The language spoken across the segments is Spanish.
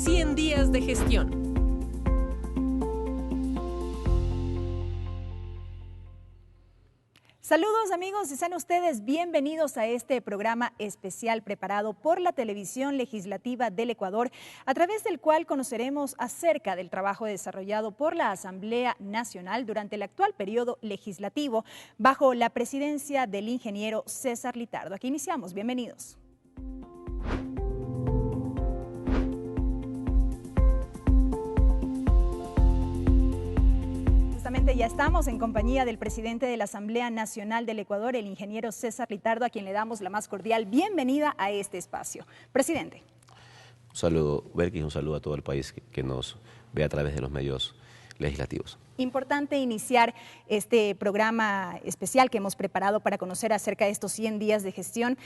100 días de gestión. Saludos amigos y sean ustedes bienvenidos a este programa especial preparado por la Televisión Legislativa del Ecuador, a través del cual conoceremos acerca del trabajo desarrollado por la Asamblea Nacional durante el actual periodo legislativo bajo la presidencia del ingeniero César Litardo. Aquí iniciamos, bienvenidos. Ya estamos en compañía del presidente de la Asamblea Nacional del Ecuador, el ingeniero César Litardo, a quien le damos la más cordial bienvenida a este espacio. Presidente. Un saludo, Belkis, un saludo a todo el país que nos ve a través de los medios legislativos. Importante iniciar este programa especial que hemos preparado para conocer acerca de estos 100 días de gestión,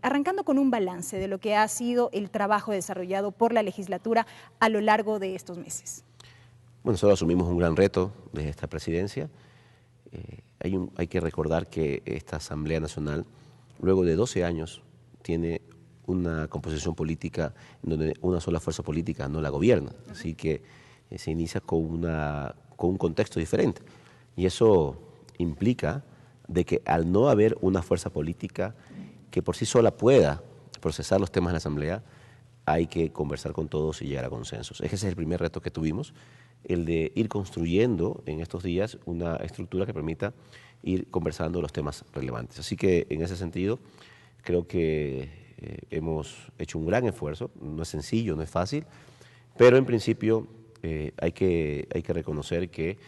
arrancando con un balance de lo que ha sido el trabajo desarrollado por la legislatura a lo largo de estos meses. Bueno, nosotros asumimos un gran reto desde esta presidencia. Hay que recordar que esta Asamblea Nacional, luego de 12 años, tiene una composición política en donde una sola fuerza política no la gobierna. Así que se inicia con un contexto diferente. Y eso implica de que al no haber una fuerza política que por sí sola pueda procesar los temas de la Asamblea, hay que conversar con todos y llegar a consensos. Ese es el primer reto que tuvimos, el de ir construyendo en estos días una estructura que permita ir conversando los temas relevantes. Así que en ese sentido creo que hemos hecho un gran esfuerzo, no es sencillo, no es fácil, pero en principio hay que reconocer que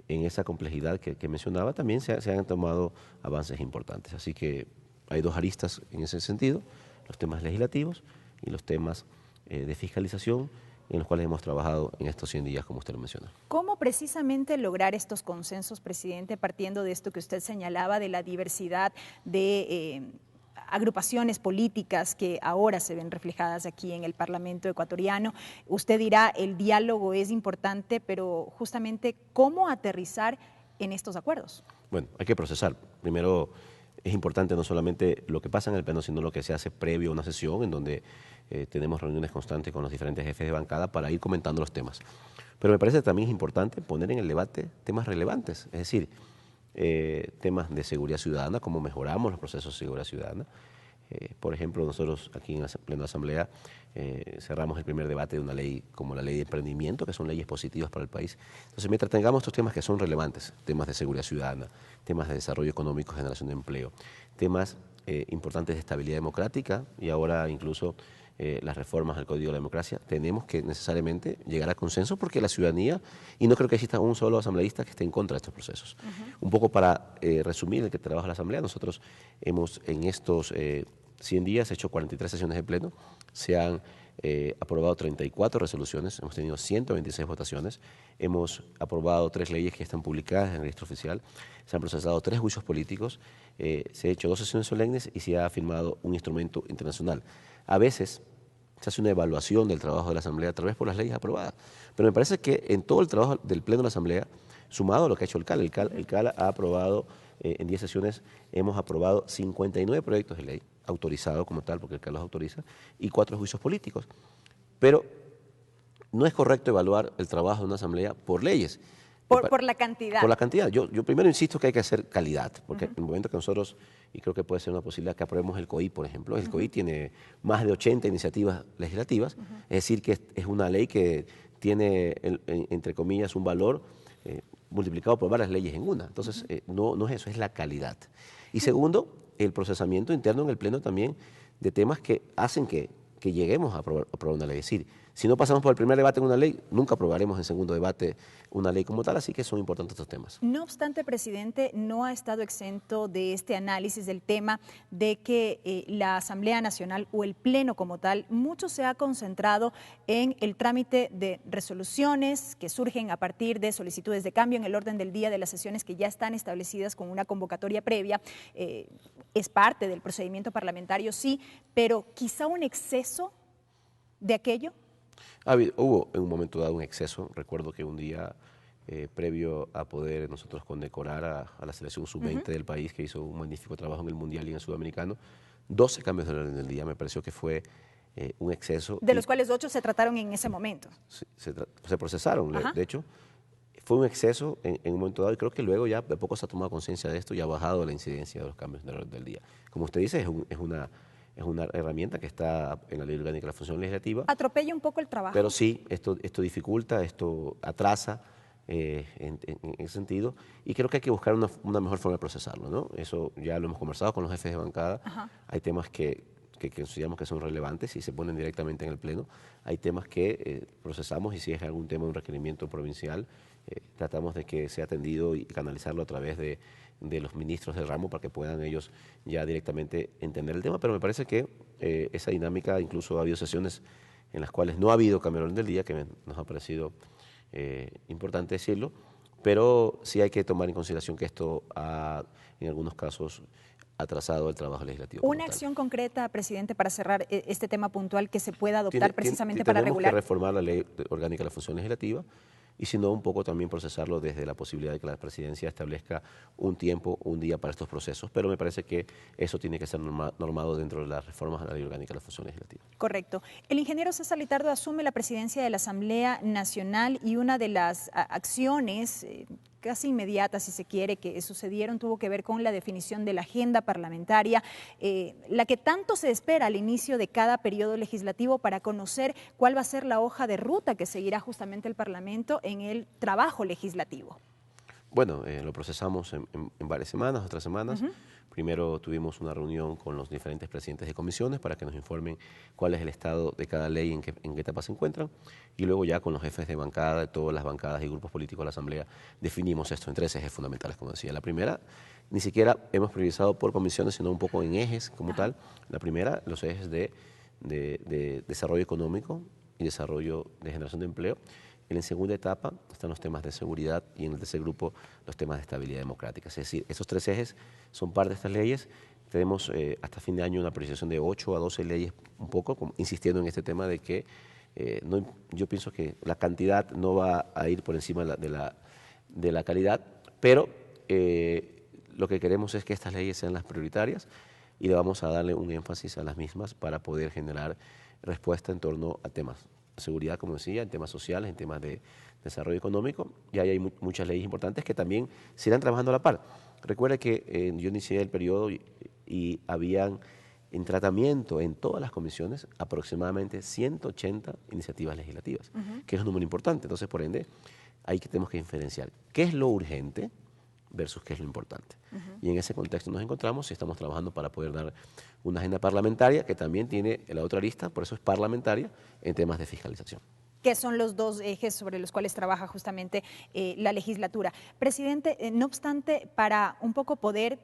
en esa complejidad que mencionaba también se han tomado avances importantes. Así que hay dos aristas en ese sentido, los temas legislativos y los temas de fiscalización, en los cuales hemos trabajado en estos 100 días, como usted lo menciona. ¿Cómo precisamente lograr estos consensos, presidente, partiendo de esto que usted señalaba, de la diversidad de agrupaciones políticas que ahora se ven reflejadas aquí en el Parlamento ecuatoriano? Usted dirá, el diálogo es importante, pero justamente, ¿cómo aterrizar en estos acuerdos? Bueno, hay que procesar. Primero, es importante no solamente lo que pasa en el Pleno, sino lo que se hace previo a una sesión en donde tenemos reuniones constantes con los diferentes jefes de bancada para ir comentando los temas. Pero me parece que también es importante poner en el debate temas relevantes, es decir, temas de seguridad ciudadana, cómo mejoramos los procesos de seguridad ciudadana. Por ejemplo, nosotros aquí en la Pleno Asamblea cerramos el primer debate de una ley como la ley de emprendimiento, que son leyes positivas para el país. Entonces, mientras tengamos estos temas que son relevantes, temas de seguridad ciudadana, temas de desarrollo económico, generación de empleo, temas importantes de estabilidad democrática y ahora incluso las reformas al Código de la Democracia, tenemos que necesariamente llegar a consenso porque la ciudadanía, y no creo que exista un solo asambleísta que esté en contra de estos procesos. Un poco para resumir el que trabaja la Asamblea, nosotros hemos en estos 100 días hecho 43 sesiones de pleno, se han aprobado 34 resoluciones, hemos tenido 126 votaciones, hemos aprobado 3 leyes que están publicadas en el registro oficial, se han procesado 3 juicios políticos, se han hecho 2 sesiones solemnes y se ha firmado un instrumento internacional. A veces se hace una evaluación del trabajo de la Asamblea a través por las leyes aprobadas, pero me parece que en todo el trabajo del Pleno de la Asamblea, sumado a lo que ha hecho el CAL ha aprobado en 10 sesiones, hemos aprobado 59 proyectos de ley, autorizados como tal, porque el CAL los autoriza, y 4 juicios políticos. Pero no es correcto evaluar el trabajo de una Asamblea por leyes. Por la cantidad. Por la cantidad. Yo primero insisto que hay que hacer calidad, porque en el momento que nosotros, y creo que puede ser una posibilidad que aprobemos el COI, por ejemplo, el COI tiene más de 80 iniciativas legislativas, es decir, que es una ley que tiene, entre comillas, un valor multiplicado por varias leyes en una. Entonces, no es eso, es la calidad. Y segundo, el procesamiento interno en el Pleno también de temas que hacen que lleguemos a aprobar una ley. Es decir, si no pasamos por el primer debate en una ley, nunca aprobaremos en segundo debate una ley como tal, así que son importantes estos temas. No obstante, presidente, no ha estado exento de este análisis del tema de que la Asamblea Nacional o el Pleno como tal, mucho se ha concentrado en el trámite de resoluciones que surgen a partir de solicitudes de cambio en el orden del día de las sesiones que ya están establecidas con una convocatoria previa. Es parte del procedimiento parlamentario, sí, pero quizá un exceso de aquello. Hubo en un momento dado un exceso. Recuerdo que un día previo a poder nosotros condecorar a la selección sub-20 del país, que hizo un magnífico trabajo en el Mundial y en el Sudamericano, 12 cambios de orden del día. Me pareció que fue un exceso. De los cuales 8 se trataron en ese momento. Se procesaron, de hecho. Fue un exceso en un momento dado y creo que luego ya de poco se ha tomado conciencia de esto y ha bajado la incidencia de los cambios del orden del día. Como usted dice, es una herramienta que está en la Ley Orgánica de la Función Legislativa. ¿Atropella un poco el trabajo? Pero sí, esto dificulta, esto atrasa en ese sentido y creo que hay que buscar una mejor forma de procesarlo, ¿no? Eso ya lo hemos conversado con los jefes de bancada. Hay temas que consideramos que son relevantes y se ponen directamente en el Pleno. Hay temas que procesamos y si es algún tema, un requerimiento provincial, tratamos de que sea atendido y canalizarlo a través de los ministros del ramo para que puedan ellos ya directamente entender el tema. Pero me parece que esa dinámica, incluso ha habido sesiones en las cuales no ha habido cambio de orden del día, que nos ha parecido importante decirlo, pero sí hay que tomar en consideración que esto ha, en algunos casos, atrasado el trabajo legislativo. Una acción concreta, presidente, para cerrar este tema puntual que se pueda adoptar precisamente para regular. Tenemos que reformar la Ley Orgánica de la Función Legislativa y si no, un poco también procesarlo desde la posibilidad de que la presidencia establezca un tiempo, un día para estos procesos, pero me parece que eso tiene que ser normado dentro de las reformas a la Ley Orgánica de la Función Legislativa. Correcto. El ingeniero César Litardo asume la presidencia de la Asamblea Nacional y una de las acciones casi inmediatas, si se quiere, que sucedieron tuvo que ver con la definición de la agenda parlamentaria, la que tanto se espera al inicio de cada periodo legislativo para conocer cuál va a ser la hoja de ruta que seguirá justamente el Parlamento en el trabajo legislativo. Bueno, lo procesamos en varias semanas, otras semanas. Primero tuvimos una reunión con los diferentes presidentes de comisiones para que nos informen cuál es el estado de cada ley, en qué etapa se encuentran. Y luego ya con los jefes de bancada, de todas las bancadas y grupos políticos de la Asamblea, definimos esto en 3 ejes fundamentales, como decía. La primera, ni siquiera hemos priorizado por comisiones, sino un poco en ejes como tal. La primera, los ejes de desarrollo económico y desarrollo de generación de empleo. En la segunda etapa están los temas de seguridad y en el tercer grupo los temas de estabilidad democrática. Es decir, esos 3 ejes son parte de estas leyes. Tenemos hasta fin de año una priorización de 8 a 12 leyes, un poco insistiendo en este tema de que yo pienso que la cantidad no va a ir por encima de la calidad, pero lo que queremos es que estas leyes sean las prioritarias y le vamos a darle un énfasis a las mismas para poder generar respuesta en torno a temas de seguridad, como decía, en temas sociales, en temas de desarrollo económico, y ahí hay muchas leyes importantes que también se irán trabajando a la par. Recuerda que yo inicié el periodo y habían en tratamiento en todas las comisiones aproximadamente 180 iniciativas legislativas, que es un número importante. Entonces, por ende, ahí que tenemos que diferenciar qué es lo urgente versus qué es lo importante. Y en ese contexto nos encontramos y estamos trabajando para poder dar una agenda parlamentaria que también tiene la otra lista, por eso es parlamentaria, en temas de fiscalización. Que son los 2 ejes sobre los cuales trabaja justamente la legislatura. Presidente, no obstante, para un poco poder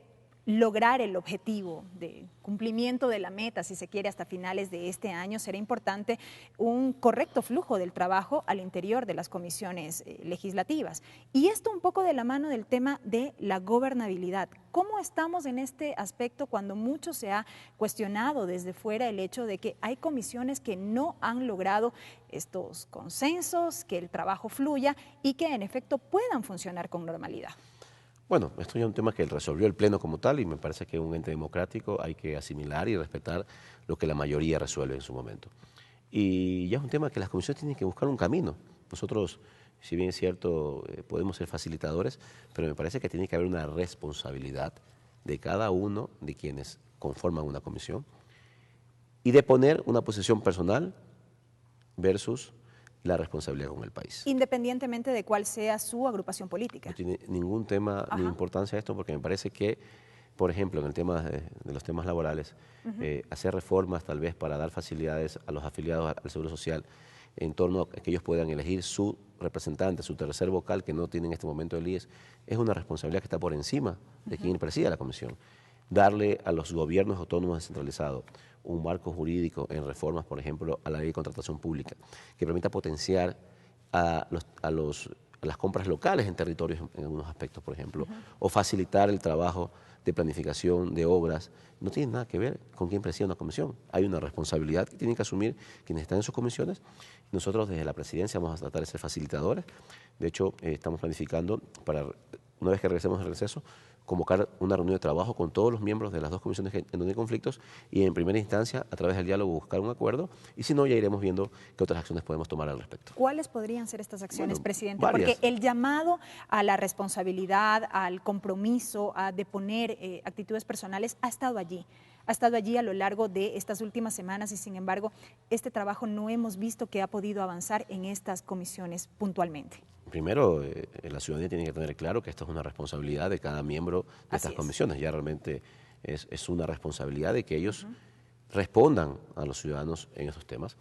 lograr el objetivo de cumplimiento de la meta, si se quiere, hasta finales de este año, será importante un correcto flujo del trabajo al interior de las comisiones legislativas. Y esto un poco de la mano del tema de la gobernabilidad. ¿Cómo estamos en este aspecto cuando mucho se ha cuestionado desde fuera el hecho de que hay comisiones que no han logrado estos consensos, que el trabajo fluya y que en efecto puedan funcionar con normalidad? Bueno, esto ya es un tema que resolvió el Pleno como tal y me parece que un ente democrático hay que asimilar y respetar lo que la mayoría resuelve en su momento. Y ya es un tema que las comisiones tienen que buscar un camino. Nosotros, si bien es cierto, podemos ser facilitadores, pero me parece que tiene que haber una responsabilidad de cada uno de quienes conforman una comisión y de poner una posición personal versus la responsabilidad con el país. Independientemente de cuál sea su agrupación política. No tiene ningún tema ni importancia esto porque me parece que, por ejemplo, en el tema de los temas laborales, hacer reformas tal vez para dar facilidades a los afiliados al Seguro Social en torno a que ellos puedan elegir su representante, su tercer vocal que no tiene en este momento el IES, es una responsabilidad que está por encima de quien presida la comisión. Darle a los gobiernos autónomos descentralizados un marco jurídico en reformas, por ejemplo, a la ley de contratación pública, que permita potenciar a las compras locales en territorios en algunos aspectos, por ejemplo, o facilitar el trabajo de planificación de obras, no tiene nada que ver con quién preside una comisión. Hay una responsabilidad que tienen que asumir quienes están en sus comisiones. Nosotros desde la presidencia vamos a tratar de ser facilitadores. De hecho, estamos planificando para, una vez que regresemos del receso, convocar una reunión de trabajo con todos los miembros de las dos comisiones en donde hay conflictos y en primera instancia, a través del diálogo, buscar un acuerdo y si no, ya iremos viendo qué otras acciones podemos tomar al respecto. ¿Cuáles podrían ser estas acciones, Bueno, presidente? varias. Porque el llamado a la responsabilidad, al compromiso, a deponer actitudes personales ha estado allí. Ha estado allí a lo largo de estas últimas semanas y, sin embargo, este trabajo no hemos visto que ha podido avanzar en estas comisiones puntualmente. Primero, la ciudadanía tiene que tener claro que esto es una responsabilidad de cada miembro de estas comisiones. Ya realmente es una responsabilidad de que ellos respondan a los ciudadanos en esos temas.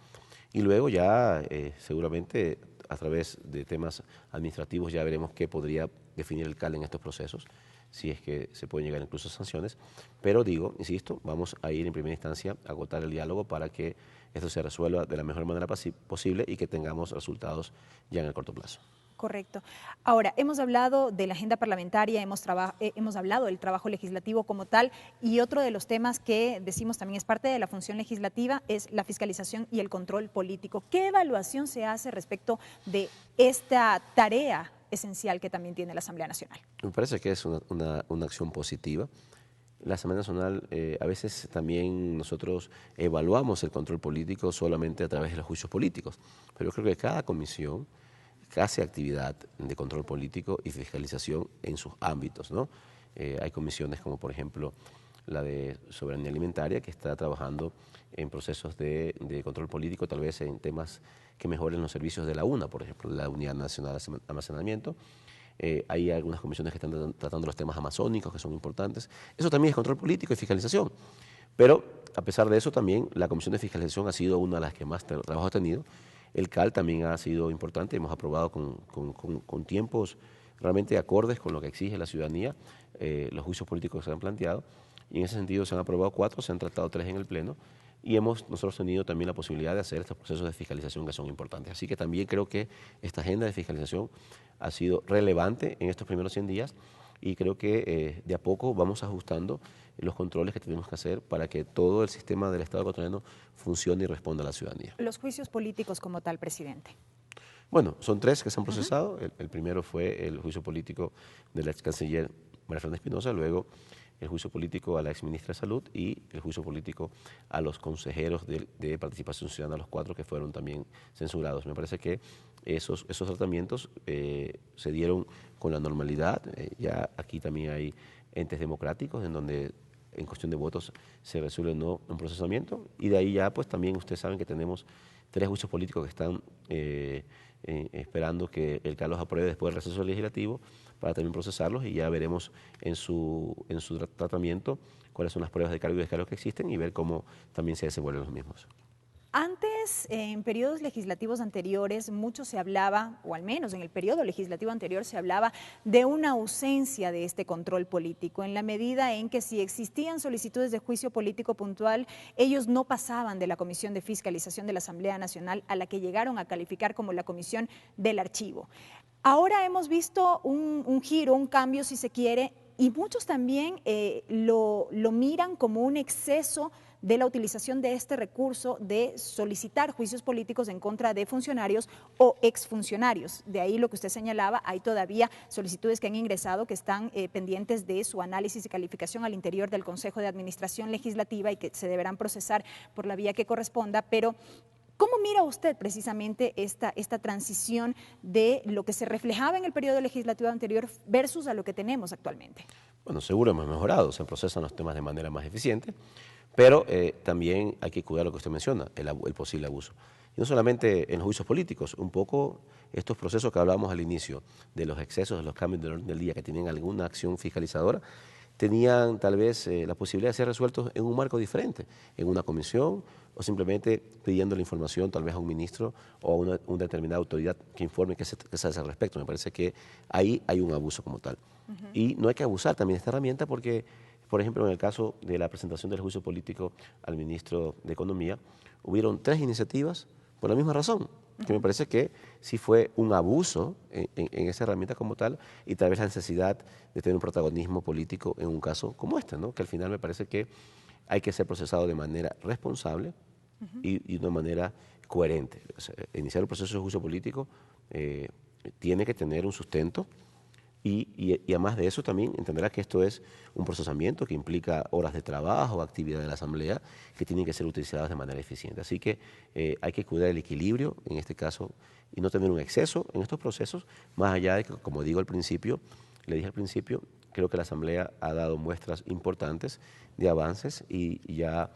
Y luego ya seguramente a través de temas administrativos ya veremos qué podría definir el CAL en estos procesos, si es que se pueden llegar incluso a sanciones. Pero digo, insisto, vamos a ir en primera instancia a agotar el diálogo para que esto se resuelva de la mejor manera posible y que tengamos resultados ya en el corto plazo. Correcto. Ahora, hemos hablado de la agenda parlamentaria, hemos hablado del trabajo legislativo como tal, y otro de los temas que decimos también es parte de la función legislativa es la fiscalización y el control político. ¿Qué evaluación se hace respecto de esta tarea esencial que también tiene la Asamblea Nacional? Me parece que es una acción positiva. La Asamblea Nacional, a veces también nosotros evaluamos el control político solamente a través de los juicios políticos, pero yo creo que cada comisión hace actividad de control político y fiscalización en sus ámbitos, ¿no? Hay comisiones como, por ejemplo, la de soberanía alimentaria, que está trabajando en procesos de control político, tal vez en temas que mejoren los servicios de la UNA, por ejemplo, la Unidad Nacional de Almacenamiento. Hay algunas comisiones que están tratando los temas amazónicos, que son importantes. Eso también es control político y fiscalización. Pero, a pesar de eso, también la Comisión de Fiscalización ha sido una de las que más trabajo ha tenido. El CAL también ha sido importante, hemos aprobado con tiempos realmente acordes con lo que exige la ciudadanía, los juicios políticos que se han planteado, y en ese sentido se han aprobado 4, se han tratado 3 en el Pleno, y hemos nosotros tenido también la posibilidad de hacer estos procesos de fiscalización que son importantes. Así que también creo que esta agenda de fiscalización ha sido relevante en estos primeros 100 días, y creo que de a poco vamos ajustando los controles que tenemos que hacer para que todo el sistema del Estado ecuatoriano funcione y responda a la ciudadanía. Los juicios políticos como tal, presidente. Bueno, son 3 que se han procesado. El primero fue el juicio político de la ex canciller María Fernanda Espinosa, luego el juicio político a la ex ministra de Salud y el juicio político a los consejeros de Participación Ciudadana, los 4 que fueron también censurados. Me parece que esos tratamientos se dieron con la normalidad. Ya aquí también hay entes democráticos en donde en cuestión de votos se resuelve no un procesamiento, y de ahí ya pues también ustedes saben que tenemos 3 juicios políticos que están esperando que el CAL los apruebe después del receso legislativo para también procesarlos, y ya veremos en su tratamiento cuáles son las pruebas de cargo y descargo que existen y ver cómo también se desenvuelven los mismos. Antes, en periodos legislativos anteriores, mucho se hablaba, o al menos en el periodo legislativo anterior se hablaba de una ausencia de este control político, en la medida en que si existían solicitudes de juicio político puntual, ellos no pasaban de la Comisión de Fiscalización de la Asamblea Nacional, a la que llegaron a calificar como la Comisión del Archivo. Ahora hemos visto un giro, un cambio si se quiere, y muchos también lo miran como un exceso de la utilización de este recurso de solicitar juicios políticos en contra de funcionarios o exfuncionarios. De ahí lo que usted señalaba, hay todavía solicitudes que han ingresado que están pendientes de su análisis y calificación al interior del Consejo de Administración Legislativa y que se deberán procesar por la vía que corresponda, pero ¿cómo mira usted precisamente esta transición de lo que se reflejaba en el periodo legislativo anterior versus a lo que tenemos actualmente? Bueno, seguro hemos mejorado, se procesan los temas de manera más eficiente, pero también hay que cuidar lo que usted menciona, el posible abuso. Y no solamente en los juicios políticos, un poco estos procesos que hablábamos al inicio, de los excesos, de los cambios del orden del día, que tienen alguna acción fiscalizadora, tenían tal vez la posibilidad de ser resueltos en un marco diferente, en una comisión o simplemente pidiendo la información tal vez a un ministro o a una determinada autoridad que informe qué se hace al respecto. Me parece que ahí hay un abuso como tal. Y no hay que abusar también de esta herramienta porque, por ejemplo, en el caso de la presentación del juicio político al ministro de Economía, hubieron 3 iniciativas por la misma razón, que me parece que sí fue un abuso en esa herramienta como tal, y tal vez la necesidad de tener un protagonismo político en un caso como este, ¿no? Que al final me parece que hay que ser procesado de manera responsable y de una manera coherente. O sea, iniciar un proceso de juicio político tiene que tener un sustento Y además de eso también entenderá que esto es un procesamiento que implica horas de trabajo, actividad de la Asamblea, que tienen que ser utilizadas de manera eficiente. Así que hay que cuidar el equilibrio en este caso y no tener un exceso en estos procesos, más allá de que, como digo al principio, le dije al principio, creo que la Asamblea ha dado muestras importantes de avances y ya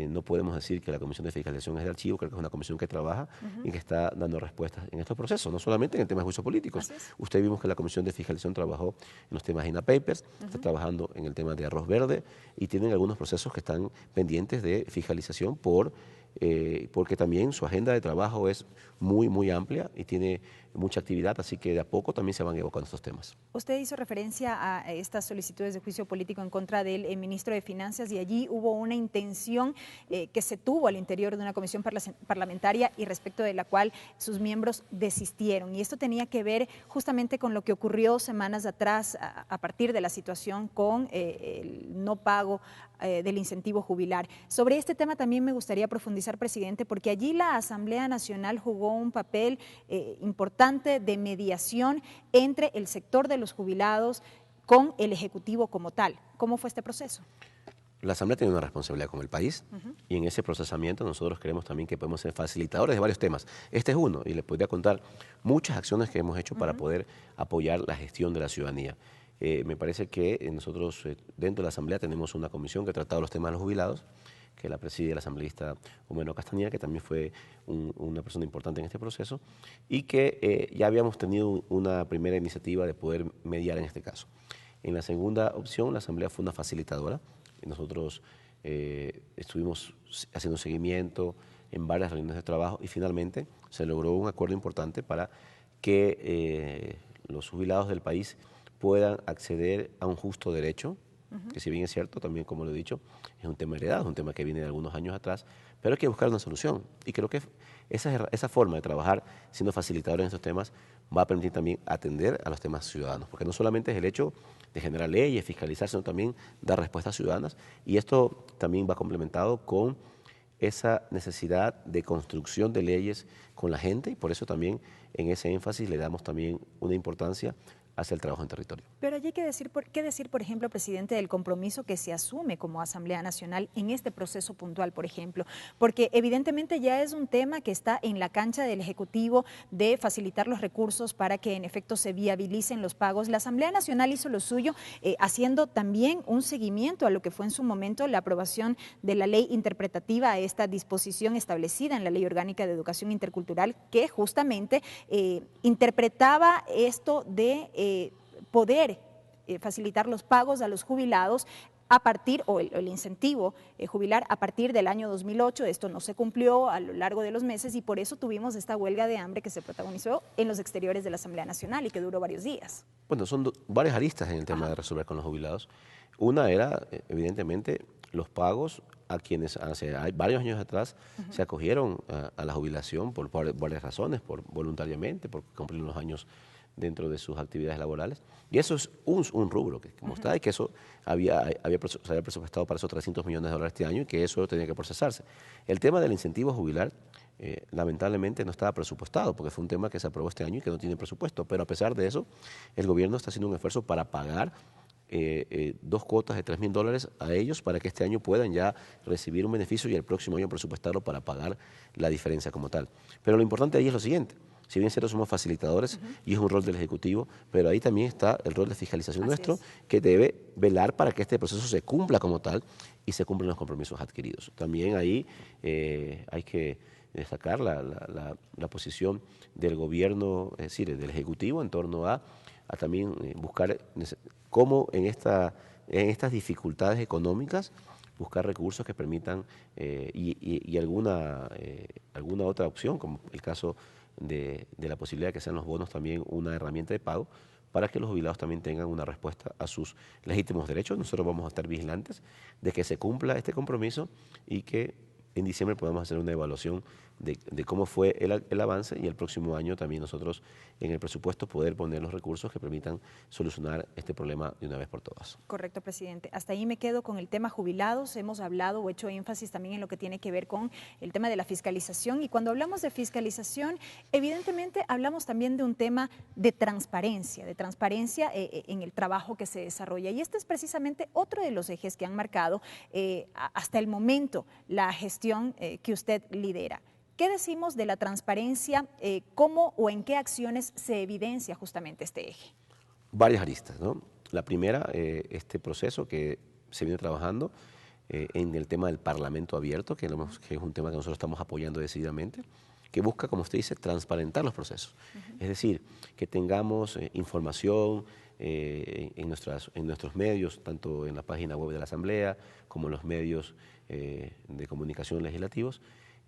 no podemos decir que la Comisión de Fiscalización es de archivo, creo que es una comisión que trabaja y que está dando respuestas en estos procesos, no solamente en el tema de juicios políticos. Usted vimos que la Comisión de Fiscalización trabajó en los temas INA Papers, está trabajando en el tema de arroz verde y tienen algunos procesos que están pendientes de fiscalización porque también su agenda de trabajo es muy amplia y tiene mucha actividad, así que de a poco también se van evocando estos temas. Usted hizo referencia a estas solicitudes de juicio político en contra del ministro de Finanzas y allí hubo una intención que se tuvo al interior de una comisión parlamentaria y respecto de la cual sus miembros desistieron. Y esto tenía que ver justamente con lo que ocurrió semanas atrás a partir de la situación con el no pago del incentivo jubilar. Sobre este tema también me gustaría profundizar, presidente, porque allí la Asamblea Nacional jugó un papel importante de mediación entre el sector de los jubilados con el Ejecutivo como tal. ¿Cómo fue este proceso? La Asamblea tiene una responsabilidad con el país y en ese procesamiento nosotros creemos también que podemos ser facilitadores de varios temas. Este es uno y les podría contar muchas acciones que hemos hecho para poder apoyar la gestión de la ciudadanía. Me parece que nosotros dentro de la Asamblea tenemos una comisión que ha tratado los temas de los jubilados, que la preside el asambleísta Homero Castañeda, que también fue una persona importante en este proceso, y que ya habíamos tenido una primera iniciativa de poder mediar en este caso. En la segunda opción, la Asamblea fue una facilitadora. Nosotros estuvimos haciendo seguimiento en varias reuniones de trabajo y finalmente se logró un acuerdo importante para que los jubilados del país puedan acceder a un justo derecho, que si bien es cierto, también como lo he dicho, es un tema heredado, es un tema que viene de algunos años atrás, pero hay que buscar una solución. Y creo que esa forma de trabajar siendo facilitadores en estos temas va a permitir también atender a los temas ciudadanos, porque no solamente es el hecho de generar leyes, fiscalizar, sino también dar respuestas ciudadanas. Y esto también va complementado con esa necesidad de construcción de leyes con la gente y por eso también en ese énfasis le damos también una importancia hacia el trabajo en territorio. Pero allí hay que decir, por ejemplo, presidente, del compromiso que se asume como Asamblea Nacional en este proceso puntual, por ejemplo, porque evidentemente ya es un tema que está en la cancha del Ejecutivo de facilitar los recursos para que en efecto se viabilicen los pagos. La Asamblea Nacional hizo lo suyo haciendo también un seguimiento a lo que fue en su momento la aprobación de la ley interpretativa a esta disposición establecida en la Ley Orgánica de Educación Intercultural que justamente interpretaba esto de poder facilitar los pagos a los jubilados a partir, o el incentivo jubilar a partir del año 2008. Esto no se cumplió a lo largo de los meses y por eso tuvimos esta huelga de hambre que se protagonizó en los exteriores de la Asamblea Nacional y que duró varios días. Bueno, son varias aristas en el tema de resolver con los jubilados. Una era, evidentemente, los pagos a quienes hace varios años atrás se acogieron a la jubilación por varias razones, voluntariamente, por cumplir los años dentro de sus actividades laborales. Y eso es un rubro que como está y que eso se había presupuestado para esos $300 millones este año y que eso tenía que procesarse. El tema del incentivo jubilar lamentablemente no estaba presupuestado porque fue un tema que se aprobó este año y que no tiene presupuesto, pero a pesar de eso el gobierno está haciendo un esfuerzo para pagar 2 cuotas de $3.000 a ellos para que este año puedan ya recibir un beneficio y el próximo año presupuestarlo para pagar la diferencia como tal. Pero lo importante ahí es lo siguiente. Si bien cierto somos facilitadores y es un rol del Ejecutivo, pero ahí también está el rol de fiscalización nuestro que debe velar para que este proceso se cumpla como tal y se cumplan los compromisos adquiridos. También ahí hay que destacar la posición del gobierno, es decir, del Ejecutivo en torno a también buscar cómo en estas dificultades económicas buscar recursos que permitan y alguna otra opción, como el caso de la posibilidad de que sean los bonos también una herramienta de pago para que los jubilados también tengan una respuesta a sus legítimos derechos. Nosotros vamos a estar vigilantes de que se cumpla este compromiso y que en diciembre podamos hacer una evaluación de cómo fue el avance, y el próximo año también nosotros en el presupuesto poder poner los recursos que permitan solucionar este problema de una vez por todas. Correcto, presidente. Hasta ahí me quedo con el tema jubilados. Hemos hablado o hecho énfasis también en lo que tiene que ver con el tema de la fiscalización, y cuando hablamos de fiscalización, evidentemente hablamos también de un tema de transparencia en el trabajo que se desarrolla, y este es precisamente otro de los ejes que han marcado hasta el momento la gestión que usted lidera. ¿Qué decimos de la transparencia? ¿Cómo o en qué acciones se evidencia justamente este eje? Varias aristas, ¿no? La primera, este proceso que se viene trabajando en el tema del Parlamento abierto, que es un tema que nosotros estamos apoyando decididamente, que busca, como usted dice, transparentar los procesos. Es decir, que tengamos información en nuestros medios, tanto en la página web de la Asamblea como en los medios de comunicación legislativos,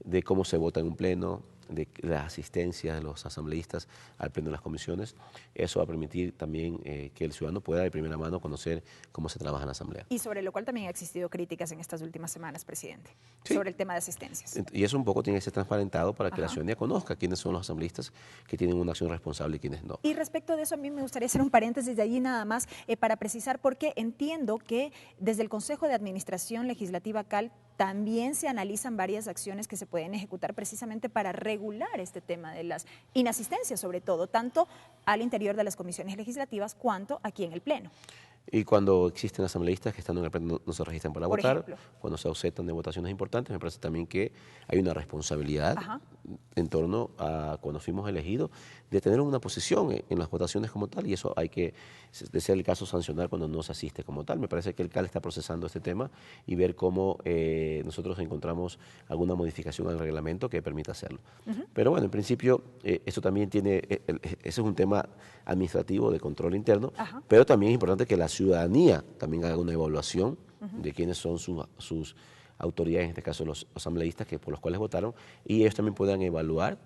de cómo se vota en un pleno, de la asistencia de los asambleístas al pleno de las comisiones. Eso va a permitir también que el ciudadano pueda de primera mano conocer cómo se trabaja en la Asamblea. Y sobre lo cual también ha existido críticas en estas últimas semanas, presidente, sí, sobre el tema de asistencias. Y eso un poco tiene que ser transparentado para que la ciudadanía conozca quiénes son los asambleístas que tienen una acción responsable y quiénes no. Y respecto de eso, a mí me gustaría hacer un paréntesis de allí nada más para precisar, porque entiendo que desde el Consejo de Administración Legislativa CAL también se analizan varias acciones que se pueden ejecutar precisamente para regular este tema de las inasistencias, sobre todo, tanto al interior de las comisiones legislativas cuanto aquí en el Pleno. Y cuando existen asambleístas que estando en el pleno no se registran para votar, ejemplo, cuando se ausentan de votaciones importantes, me parece también que hay una responsabilidad en torno a cuando fuimos elegidos de tener una posición en las votaciones como tal, y eso hay que, de ser el caso, sancionar cuando no se asiste como tal. Me parece que el CAL está procesando este tema y ver cómo nosotros encontramos alguna modificación al reglamento que permita hacerlo. Pero bueno, en principio, esto también tiene, ese es un tema administrativo de control interno, pero también es importante que la ciudadanía también haga una evaluación de quiénes son sus autoridades, en este caso los asambleístas por los cuales votaron, y ellos también puedan evaluar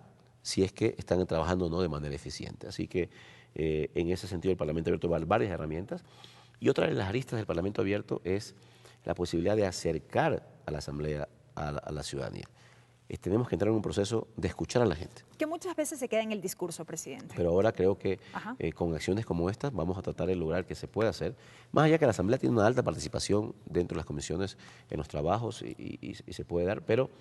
si es que están trabajando o no de manera eficiente. Así que en ese sentido el Parlamento Abierto va a dar varias herramientas, y otra de las aristas del Parlamento Abierto es la posibilidad de acercar a la Asamblea a la ciudadanía. Tenemos que entrar en un proceso de escuchar a la gente. Que muchas veces se queda en el discurso, presidente. Pero ahora creo que con acciones como estas vamos a tratar de lograr que se pueda hacer, más allá que la Asamblea tiene una alta participación dentro de las comisiones en los trabajos y se puede dar, pero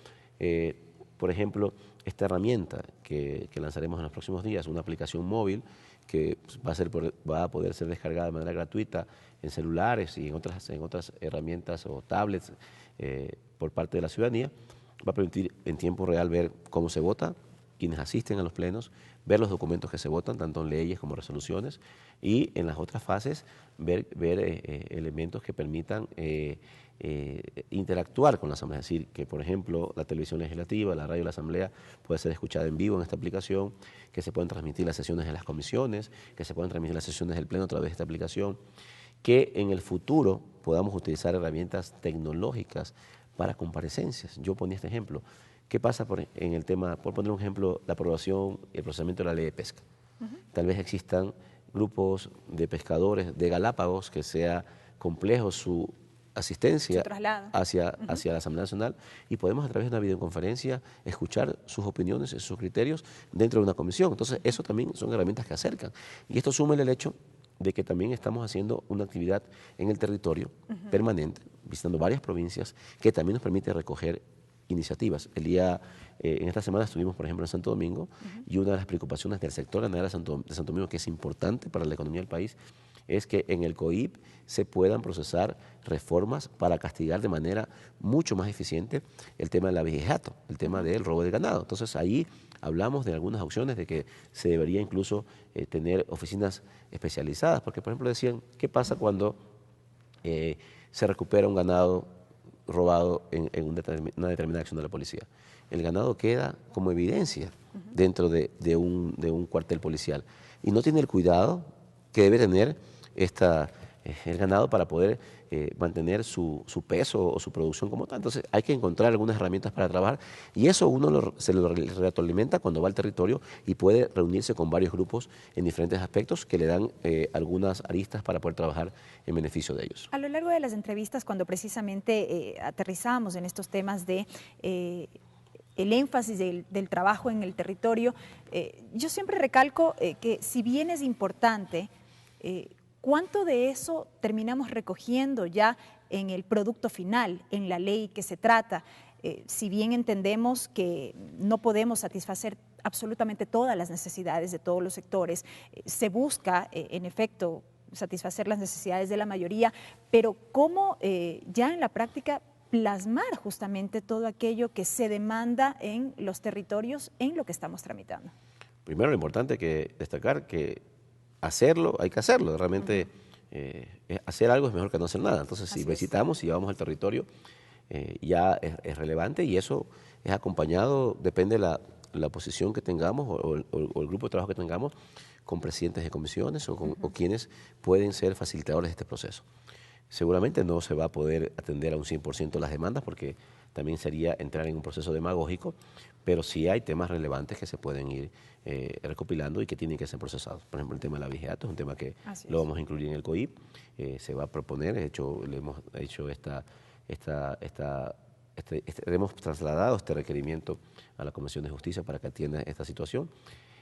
por ejemplo, esta herramienta que lanzaremos en los próximos días, una aplicación móvil que va a poder ser descargada de manera gratuita en celulares y en otras herramientas o tablets por parte de la ciudadanía, va a permitir en tiempo real ver cómo se vota, quienes asisten a los plenos, ver los documentos que se votan, tanto en leyes como resoluciones, y en las otras fases ver elementos que permitan interactuar con la Asamblea. Es decir, que por ejemplo la televisión legislativa, la radio de la Asamblea puede ser escuchada en vivo en esta aplicación, que se pueden transmitir las sesiones de las comisiones, que se pueden transmitir las sesiones del pleno a través de esta aplicación, que en el futuro podamos utilizar herramientas tecnológicas para comparecencias. Yo ponía este ejemplo. ¿Qué pasa en el tema, por poner un ejemplo, la aprobación y el procesamiento de la ley de pesca? Tal vez existan grupos de pescadores de Galápagos que sea complejo su asistencia hacia la Asamblea Nacional, y podemos a través de una videoconferencia escuchar sus opiniones, sus criterios dentro de una comisión. Entonces, eso también son herramientas que acercan. Y esto suma el hecho de que también estamos haciendo una actividad en el territorio permanente, visitando varias provincias, que también nos permite recoger iniciativas. En esta semana estuvimos, por ejemplo, en Santo Domingo, y una de las preocupaciones del sector ganadero de Santo Domingo, que es importante para la economía del país, es que en el COIP se puedan procesar reformas para castigar de manera mucho más eficiente el tema del abigeato, el tema del robo de ganado. Entonces, ahí hablamos de algunas opciones de que se debería incluso tener oficinas especializadas, porque, por ejemplo, decían, ¿qué pasa cuando se recupera un ganado robado en una determinada acción de la policía? El ganado queda como evidencia dentro de un cuartel policial, y no tiene el cuidado que debe tener el ganado para poder mantener su peso o su producción como tal. Entonces hay que encontrar algunas herramientas para trabajar, y eso se lo retroalimenta cuando va al territorio y puede reunirse con varios grupos en diferentes aspectos que le dan algunas aristas para poder trabajar en beneficio de ellos. A lo largo de las entrevistas, cuando precisamente aterrizamos en estos temas de el énfasis del trabajo en el territorio, yo siempre recalco que si bien es importante, ¿cuánto de eso terminamos recogiendo ya en el producto final, en la ley que se trata? Si bien entendemos que no podemos satisfacer absolutamente todas las necesidades de todos los sectores, se busca, en efecto, satisfacer las necesidades de la mayoría, pero ¿cómo ya en la práctica plasmar justamente todo aquello que se demanda en los territorios en lo que estamos tramitando? Primero, lo importante que destacar que hacerlo, hay que hacerlo. Realmente hacer algo es mejor que no hacer nada. Entonces, si visitamos y llevamos al territorio, ya es relevante, y eso es acompañado, depende de la posición que tengamos o el grupo de trabajo que tengamos, con presidentes de comisiones o quienes pueden ser facilitadores de este proceso. Seguramente no se va a poder atender a un 100% las demandas, porque también sería entrar en un proceso demagógico, pero sí hay temas relevantes que se pueden ir recopilando y que tienen que ser procesados. Por ejemplo, el tema del abigeato es un tema que lo vamos a incluir en el COIP, se va a proponer, de hecho le hemos hecho hemos trasladado este requerimiento a la Comisión de Justicia para que atienda esta situación,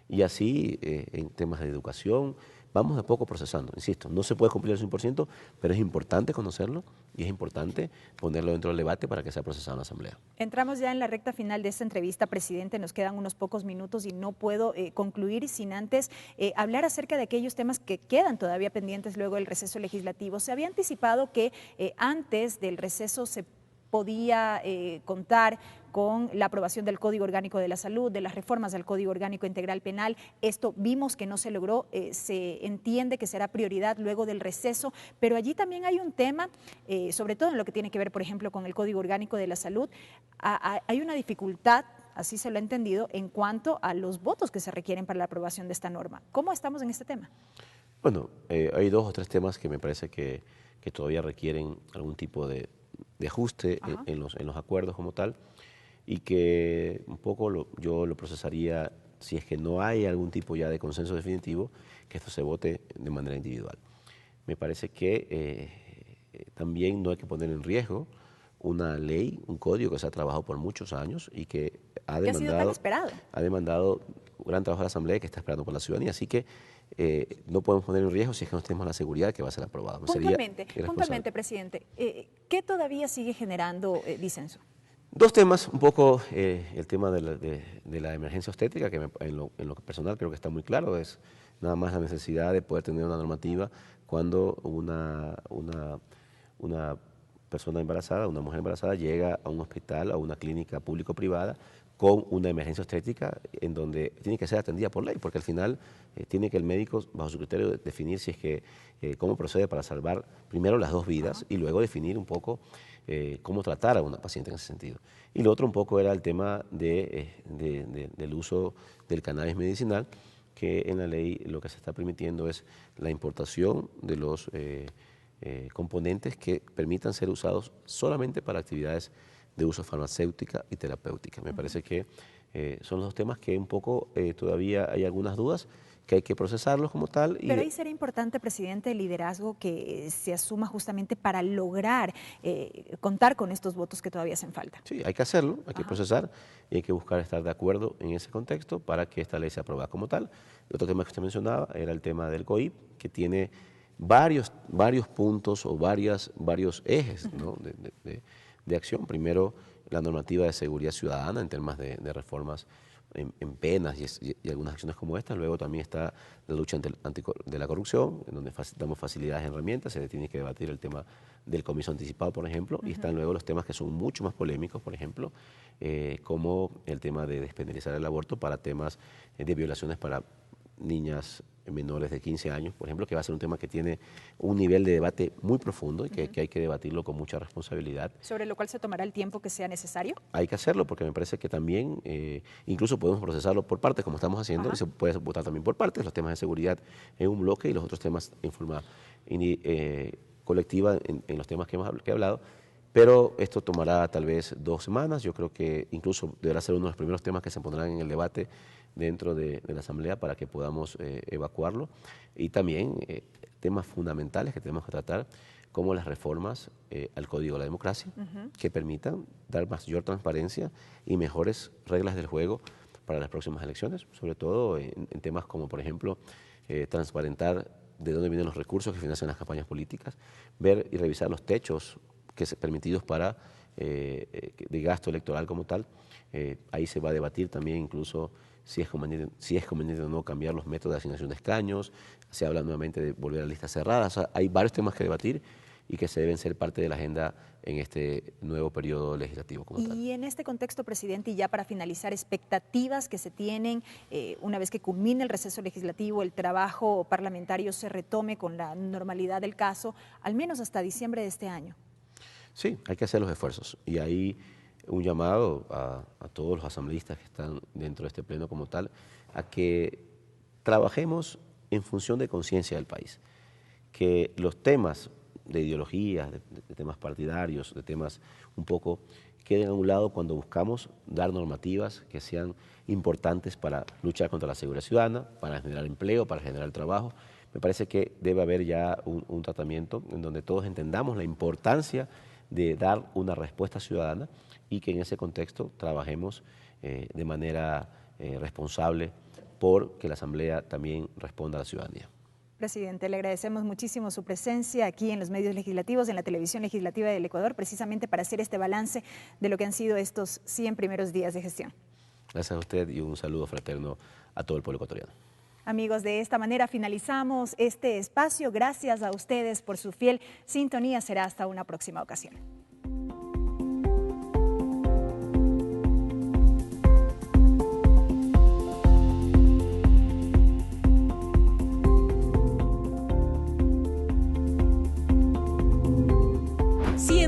y así en temas de educación vamos de poco procesando. Insisto, no se puede cumplir el 100%, pero es importante conocerlo y es importante ponerlo dentro del debate para que sea procesado en la Asamblea. Entramos ya en la recta final de esta entrevista, presidente. Nos quedan unos pocos minutos y no puedo concluir sin antes hablar acerca de aquellos temas que quedan todavía pendientes luego del receso legislativo. Se había anticipado que antes del receso se podía contar con la aprobación del Código Orgánico de la Salud, de las reformas del Código Orgánico Integral Penal. Esto vimos que no se logró, se entiende que será prioridad luego del receso, pero allí también hay un tema, sobre todo en lo que tiene que ver, por ejemplo, con el Código Orgánico de la Salud. Hay una dificultad, así se lo ha entendido, en cuanto a los votos que se requieren para la aprobación de esta norma. ¿Cómo estamos en este tema? Bueno, hay 2 o 3 temas que me parece que todavía requieren algún tipo de ajuste en los acuerdos como tal, y que un poco yo lo procesaría, si es que no hay algún tipo ya de consenso definitivo, que esto se vote de manera individual. Me parece que también no hay que poner en riesgo una ley, un código que se ha trabajado por muchos años y que ha demandado un gran trabajo de la Asamblea y que está esperando por la ciudadanía. Así que no podemos poner en riesgo si es que no tenemos la seguridad de que va a ser aprobado. Puntualmente, presidente, ¿qué todavía sigue generando disenso? 2 temas, un poco el tema de la emergencia obstétrica, que en lo personal creo que está muy claro, es nada más la necesidad de poder tener una normativa cuando una persona embarazada, una mujer embarazada, llega a un hospital, a una clínica público-privada con una emergencia obstétrica en donde tiene que ser atendida por ley, porque al final tiene que el médico, bajo su criterio, definir si es que cómo procede para salvar primero las 2 vidas y luego definir un poco cómo tratar a una paciente en ese sentido. Y lo otro un poco era el tema del uso del cannabis medicinal, que en la ley lo que se está permitiendo es la importación de los componentes que permitan ser usados solamente para actividades de uso farmacéutica y terapéutica. Me parece que son los 2 temas que un poco todavía hay algunas dudas, que hay que procesarlos como tal. Pero ahí sería importante, presidente, el liderazgo que se asuma justamente para lograr contar con estos votos que todavía hacen falta. Sí, hay que hacerlo, hay que procesar y hay que buscar estar de acuerdo en ese contexto para que esta ley sea aprobada como tal. El otro tema que usted mencionaba era el tema del COIP, que tiene varios puntos o varios ejes, ¿no?, de acción. Primero, la normativa de seguridad ciudadana en temas de reformas en penas y algunas acciones como esta. Luego también está la lucha de la corrupción, en donde damos facilidades, herramientas. Se tiene que debatir el tema del comiso anticipado, por ejemplo, y están luego los temas que son mucho más polémicos, por ejemplo, como el tema de despenalizar el aborto para temas de violaciones para niñas menores de 15 años, por ejemplo, que va a ser un tema que tiene un nivel de debate muy profundo y que hay que debatirlo con mucha responsabilidad. ¿Sobre lo cual se tomará el tiempo que sea necesario? Hay que hacerlo, porque me parece que también incluso podemos procesarlo por partes, como estamos haciendo, y se puede votar también por partes, los temas de seguridad en un bloque y los otros temas en forma colectiva en los temas que he hablado. Pero esto tomará tal vez 2 semanas. Yo creo que incluso deberá ser uno de los primeros temas que se pondrán en el debate dentro de la Asamblea para que podamos evacuarlo. Y también temas fundamentales que tenemos que tratar, como las reformas al Código de la Democracia, que permitan dar mayor transparencia y mejores reglas del juego para las próximas elecciones, sobre todo en temas como, por ejemplo, transparentar de dónde vienen los recursos que financian las campañas políticas, ver y revisar los techos permitidos para de gasto electoral como tal. Ahí se va a debatir también incluso si es conveniente o no cambiar los métodos de asignación de escaños. Se habla nuevamente de volver a listas cerradas. O sea, hay varios temas que debatir y que se deben ser parte de la agenda en este nuevo periodo legislativo como tal. Y en este contexto, presidente, y ya para finalizar, expectativas que se tienen una vez que culmine el receso legislativo, el trabajo parlamentario se retome con la normalidad del caso, al menos hasta diciembre de este año. Sí, hay que hacer los esfuerzos y ahí un llamado a todos los asambleístas que están dentro de este pleno como tal, a que trabajemos en función de conciencia del país, que los temas de ideologías, de temas partidarios, de temas un poco queden a un lado cuando buscamos dar normativas que sean importantes para luchar contra la seguridad ciudadana, para generar empleo, para generar trabajo. Me parece que debe haber ya un tratamiento en donde todos entendamos la importancia de dar una respuesta ciudadana y que en ese contexto trabajemos de manera responsable por que la Asamblea también responda a la ciudadanía. Presidente, le agradecemos muchísimo su presencia aquí en los medios legislativos, en la televisión legislativa del Ecuador, precisamente para hacer este balance de lo que han sido estos 100 primeros días de gestión. Gracias a usted y un saludo fraterno a todo el pueblo ecuatoriano. Amigos, de esta manera finalizamos este espacio. Gracias a ustedes por su fiel sintonía. Será hasta una próxima ocasión.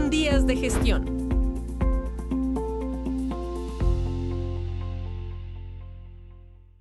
Días de gestión.